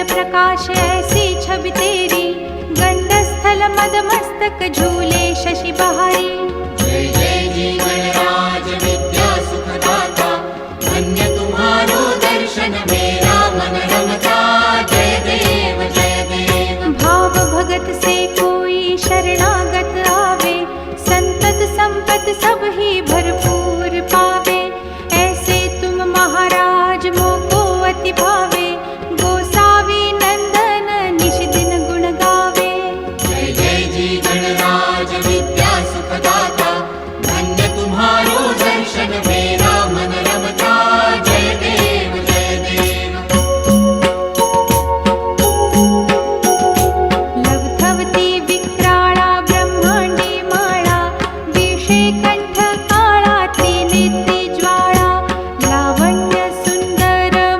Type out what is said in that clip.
प्रकाश ऐसी छवि तेरी, गंडस्थल मद मस्तक झूले शशि बहारी। जय जय जीवन राज विद्या सुखदाता, धन्य तुम्हारो दर्शन मेरा मन रमता। जय देव जय देव। भाव भगत से कोई शरणागत आवे, संतत संपत सब ही